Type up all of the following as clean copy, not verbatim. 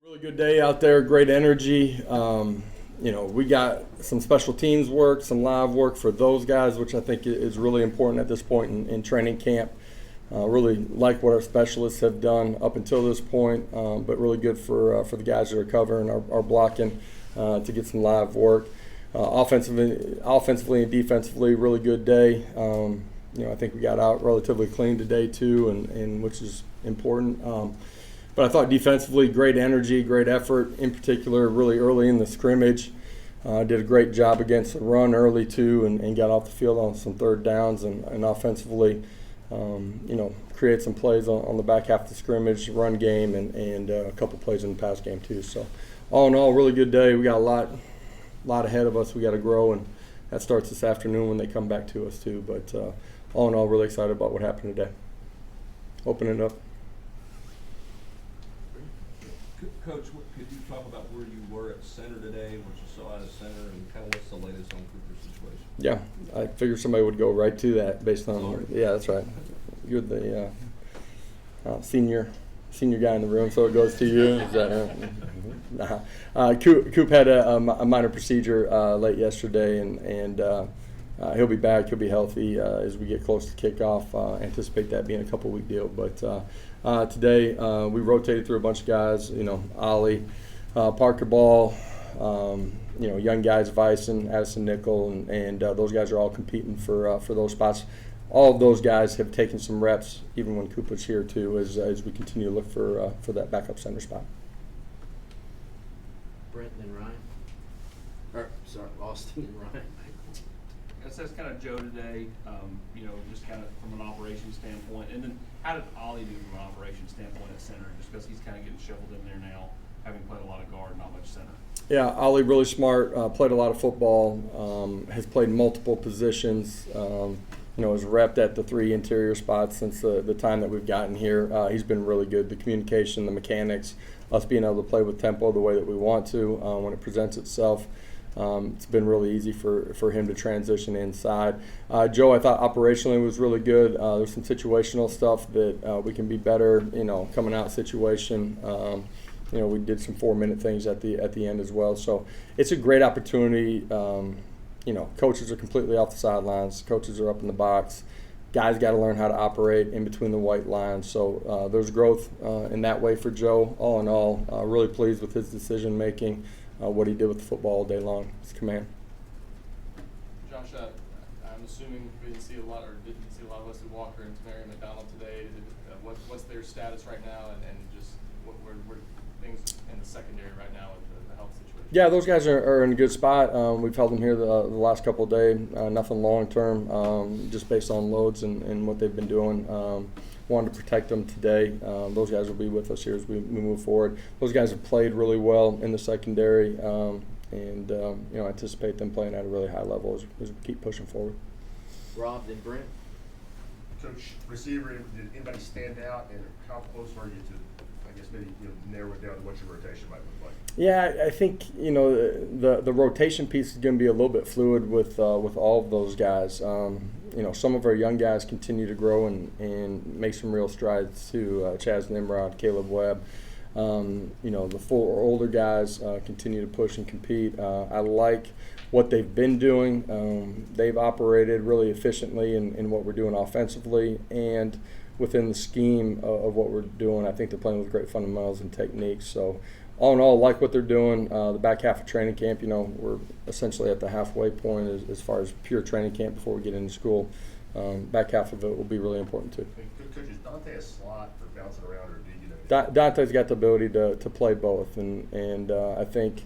Really good day out there, great energy. We got some special teams work, some live work for those guys, which I think is really important at this point in training camp. Really like what our specialists have done up until this point, but really good for the guys that are covering our blocking to get some live work. Offensively and defensively, really good day. I think we got out relatively clean today too, and which is important. But I thought defensively, great energy, great effort. In particular, really early in the scrimmage, did a great job against the run early too, and got off the field on some third downs. And offensively, create some plays on the back half of the scrimmage, run game, and a couple plays in the pass game too. So, all in all, really good day. We got a lot ahead of us. We got to grow, and that starts this afternoon when they come back to us too. But all in all, really excited about what happened today. Open it up. Coach, could you talk about where you were at center today, what you saw out of center, and kind of what's the latest on Cooper's situation? Yeah, I figured somebody would go right to that based on. Yeah, that's right. You're the senior guy in the room, so it goes to you. Is that, Coop had a minor procedure late yesterday, and he'll be back. He'll be healthy as we get close to kickoff. Anticipate that being a couple-week deal. But today we rotated through a bunch of guys. Ollie, Parker Ball, young guys, Vyson, Addison Nickel, and those guys are all competing for those spots. All of those guys have taken some reps, even when Cooper's here too, as we continue to look for that backup center spot. Brent and Ryan. Austin and Ryan. I guess that's kind of Joe today, just kind of from an operations standpoint. And then how did Ollie do from an operations standpoint at center? Just because he's kind of getting shoveled in there now, having played a lot of guard, not much center. Yeah, Ollie really smart, played a lot of football, has played multiple positions, has repped at the three interior spots since the time that we've gotten here. He's been really good. The communication, the mechanics, us being able to play with tempo the way that we want to when it presents itself. It's been really easy for him to transition inside. Joe, I thought operationally was really good. There's some situational stuff that we can be better, coming out situation. We did some 4-minute things at the end as well. So it's a great opportunity. Coaches are completely off the sidelines. Coaches are up in the box. Guys got to learn how to operate in between the white lines. So there's growth in that way for Joe. All in all, really pleased with his decision making. What he did with the football all day long, his command. Josh, I'm assuming we didn't see a lot of Wesley Walker and Tamari McDonald today. What's their status right now, and just where things in the secondary right now with the health situation? Yeah, those guys are in a good spot. We've held them here the last couple of days. Nothing long term, just based on loads and what they've been doing. Wanted to protect them today. Those guys will be with us here as we move forward. Those guys have played really well in the secondary, and anticipate them playing at a really high level as we keep pushing forward. Rob, then Brent. Coach, receiver, did anybody stand out, and how close are you to, I guess, maybe narrow it down to what your rotation might look like? Yeah, I think the rotation piece is going to be a little bit fluid with all of those guys. Some of our young guys continue to grow and make some real strides too. Chaz Nimrod, Caleb Webb. The 4 older guys continue to push and compete. I like what they've been doing. They've operated really efficiently in what we're doing offensively and within the scheme of what we're doing. I think they're playing with great fundamentals and techniques. So all in all, like what they're doing. The back half of training camp, we're essentially at the halfway point as far as pure training camp before we get into school. Back half of it will be for important too. Coach, is Dante a slot for bouncing around, or do you Dante's got the ability to play both, and I think,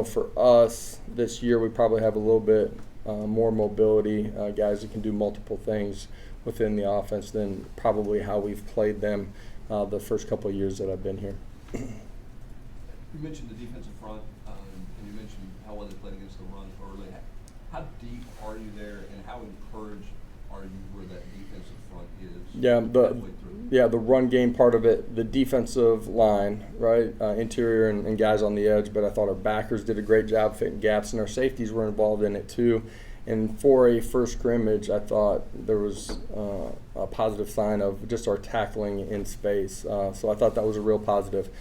for us this year we probably have a little bit more mobility, guys that can do multiple things within the offense than probably how we've played them the first couple of years that I've been here. You mentioned the defensive front, and you mentioned how well they played against the run early. How deep are you there, and how encouraged are you where that defensive front is? The run game part of it, the defensive line, right, interior and guys on the edge. But I thought our backers did a great job fitting gaps, and our safeties were involved in it too. And for a first scrimmage, I thought there was a positive sign of just our tackling in space. So I thought that was a real positive.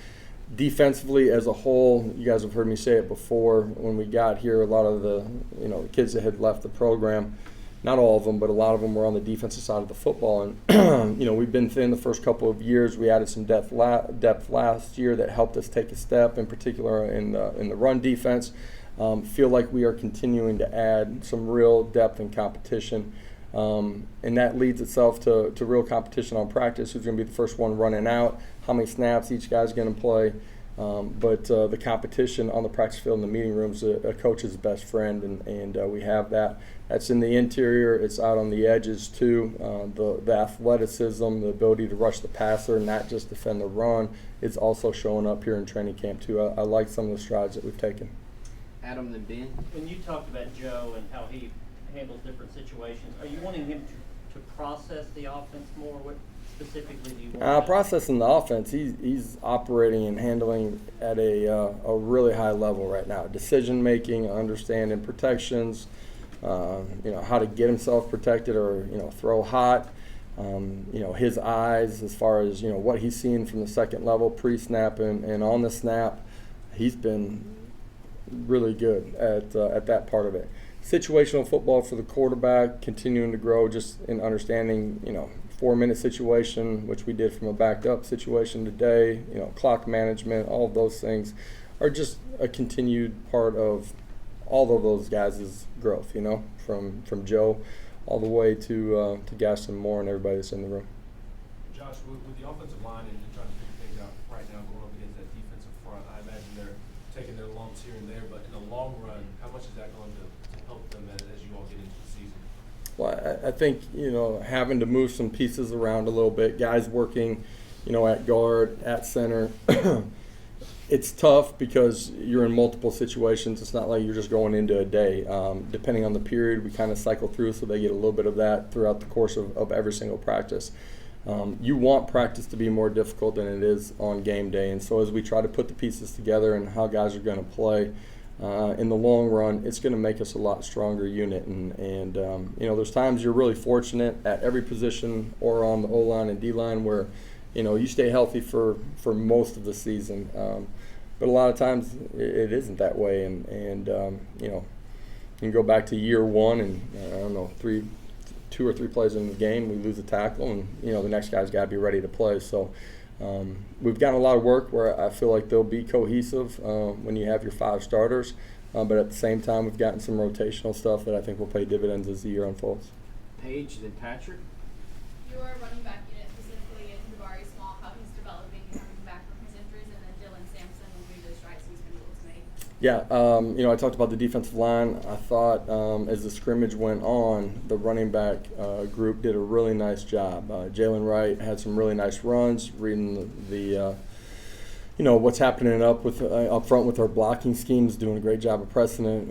defensively as a whole, you guys have heard me say it before. When we got here, a lot of the the kids that had left the program, not all of them, but a lot of them were on the defensive side of the football. And we've been thin the first couple of years. We added some depth last year that helped us take a step, in particular in the run defense. Feel like we are continuing to add some real depth and competition. And that leads itself to real competition on practice. Who's going to be the first one running out? How many snaps each guy's going to play? But the competition on the practice field in the meeting rooms, a coach's best friend, and we have that. That's in the interior. It's out on the edges too. The athleticism, the ability to rush the passer, not just defend the run, is also showing up here in training camp too. I like some of the strides that we've taken. Adam, then Ben. When you talked about Joe and how he handles different situations, are you wanting him to process the offense more? What specifically do you want? Processing the offense, he's operating and handling at a really high level right now. Decision making, understanding protections, how to get himself protected or throw hot. His eyes as far as what he's seen from the second level pre-snap and on the snap, he's been really good at that part of it. Situational football for the quarterback, continuing to grow just in understanding 4-minute situation, which we did from a backed up situation today, clock management, all of those things are just a continued part of all of those guys' growth, from Joe all the way to Gaston Moore and everybody that's in the room. Josh, with the offensive line and trying to figure things out right now going up against that defensive front, I imagine they're taking their lumps here and there, but in the long run, how much is that going to help them as you all get into the season? Well, I think, having to move some pieces around a little bit, guys working, at guard, at center, it's tough because you're in multiple situations. It's not like you're just going into a day. Depending on the period, we kind of cycle through, so they get a little bit of that throughout the course of every single practice. You want practice to be more difficult than it is on game day, and so as we try to put the pieces together and how guys are going to play, in the long run, it's going to make us a lot stronger unit. And there's times you're really fortunate at every position or on the O-line and D-line where, you stay healthy for most of the season. But a lot of times it isn't that way. And you can go back to year one and, 2 or 3 plays in the game, we lose a tackle, and, the next guy's got to be ready to play. So we've gotten a lot of work where I feel like they'll be cohesive when you have your 5 starters, but at the same time we've gotten some rotational stuff that I think will pay dividends as the year unfolds. Paige, then Patrick. Your running back unit, specifically in Jabari Small, how he's developing coming back from his injuries, and then Dylan Sampson will do the strides he's been able to make. Yeah, I talked about the defensive line. I thought as the scrimmage went on, the running back group did a really nice job. Jalen Wright had some really nice runs, reading the what's happening up front with our blocking schemes, doing a great job of pressing it,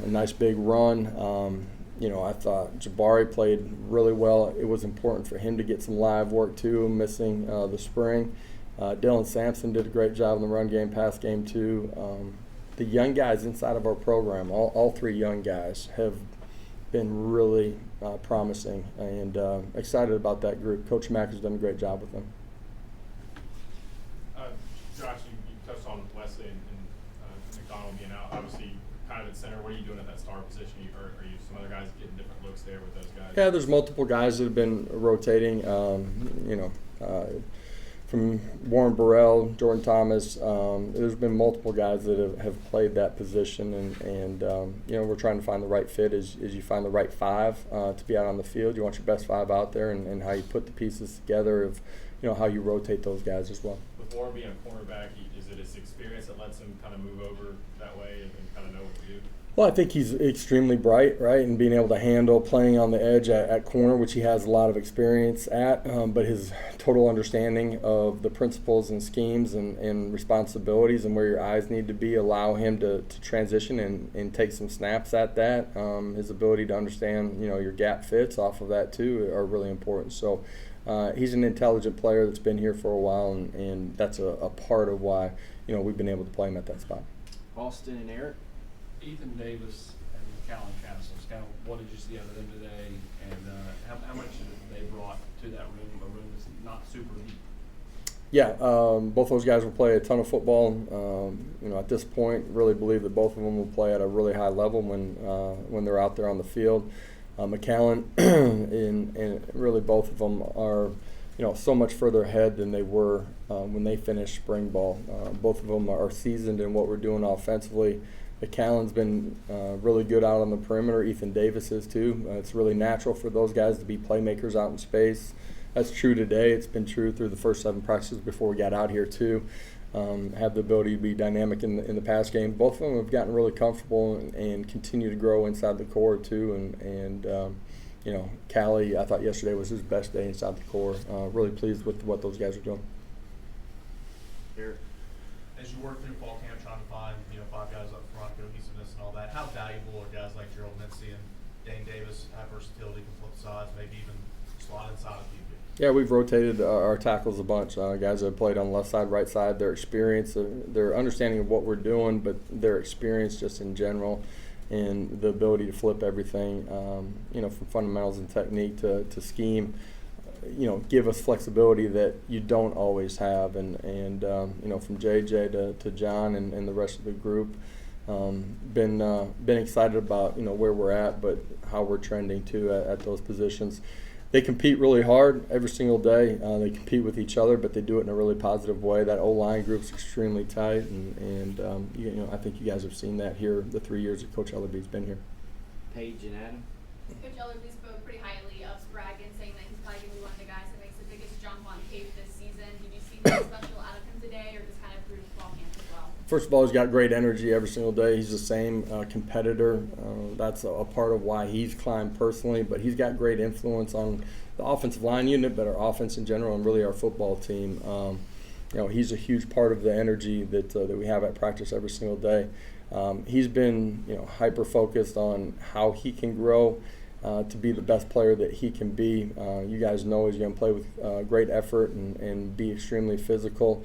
a nice big run. I thought Jabari played really well. It was important for him to get some live work too, missing the spring. Dylan Sampson did a great job in the run game, pass game too. The young guys inside of our program, all 3 young guys, have been really promising, and excited about that group. Coach Mack has done a great job with them. Josh, you touched on Wesley and McDonald being out. Obviously, kind of at center. What are you doing at that star position? Are you some other guys getting different looks there with those guys? Yeah, there's multiple guys that have been rotating. From Warren Burrell, Jordan Thomas, there's been multiple guys that have played that position, and we're trying to find the right fit as you find the right 5 to be out on the field. You want your best 5 out there, and how you put the pieces together of how you rotate those guys as well. With Warren being a cornerback, is it his experience that lets him kind of move over that way and kind of know what to do? Well, I think he's extremely bright, right, and being able to handle playing on the edge at corner, which he has a lot of experience at, but his total understanding of the principles and schemes and responsibilities and where your eyes need to be allow him to transition and take some snaps at that. His ability to understand, your gap fits off of that too are really important. So he's an intelligent player that's been here for a while, and that's a part of why, we've been able to play him at that spot. Austin and Eric. Ethan Davis and Callan Castles, kind of what did you see out of them today, and how much have they brought to that room, a room that's not super deep? Yeah, both those guys will play a ton of football. At this point, really believe that both of them will play at a really high level when they're out there on the field. McAllen and really both of them are, so much further ahead than they were when they finished spring ball. Both of them are seasoned in what we're doing offensively. McAllen's been really good out on the perimeter. Ethan Davis is too. It's really natural for those guys to be playmakers out in space. That's true today. It's been true through the first 7 practices before we got out here too. Have the ability to be dynamic in the pass game. Both of them have gotten really comfortable and continue to grow inside the core too. Callie, I thought yesterday was his best day inside the core. Really pleased with what those guys are doing. Here. As you work through fall camp trying to find, 5 guys up front, cohesiveness and all that, how valuable are guys like Gerald Mitzi and Dane Davis have versatility, can flip sides, maybe even slot inside of you? Yeah, we've rotated our tackles a bunch. Guys that have played on the left side, right side, their experience, their understanding of what we're doing, but their experience just in general and the ability to flip everything, from fundamentals and technique to scheme, give us flexibility that you don't always have. And from JJ to John and the rest of the group, been excited about, where we're at, but how we're trending too at those positions. They compete really hard every single day. They compete with each other, but they do it in a really positive way. That O-line group's extremely tight, and I think you guys have seen that here the 3 years that Coach Ellerby's been here. Paige and Adam. Coach Ellerby spoke pretty highly of Sprague, saying that he's probably going to be one of the guys that makes the biggest jump on tape this season. Did you see anything special out of him today, or just kind of through fall camp as well? First of all, he's got great energy every single day. He's the same competitor. That's a part of why he's climbed personally, but he's got great influence on the offensive line unit, but our offense in general, and really our football team. He's a huge part of the energy that we have at practice every single day. He's been hyper focused on how he can grow to be the best player that he can be. You guys know he's going to play with great effort and be extremely physical.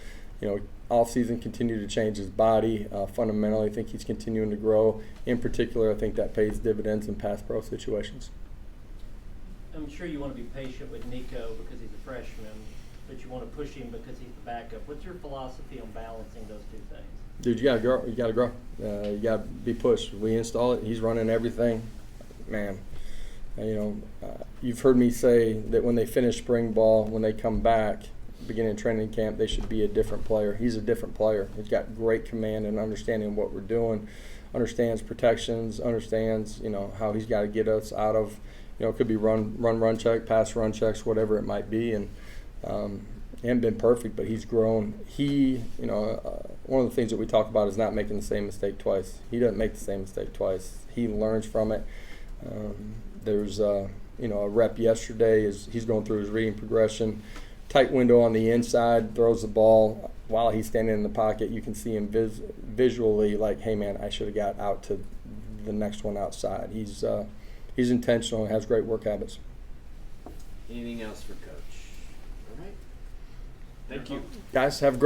Off season continue to change his body. Fundamentally, I think he's continuing to grow. In particular, I think that pays dividends in pass pro situations. I'm sure you want to be patient with Nico because he's a freshman, but you want to push him because he's the backup. What's your philosophy on balancing those two things? Dude, you gotta grow. You gotta grow. You gotta be pushed. We install it. He's running everything. Man, you've heard me say that when they finish spring ball, when they come back, beginning of training camp, they should be a different player. He's a different player. He's got great command and understanding of what we're doing, understands protections, understands, how he's got to get us out of, it could be run check, pass run checks, whatever it might be. And he hasn't been perfect, but he's grown. One of the things that we talk about is not making the same mistake twice. He doesn't make the same mistake twice. He learns from it. There's a rep yesterday is he's going through his reading progression. Tight window on the inside, throws the ball. While he's standing in the pocket, you can see him visually like, hey, man, I should have got out to the next one outside. He's intentional and has great work habits. Anything else for Coach? All right. Thank you. Guys, have a great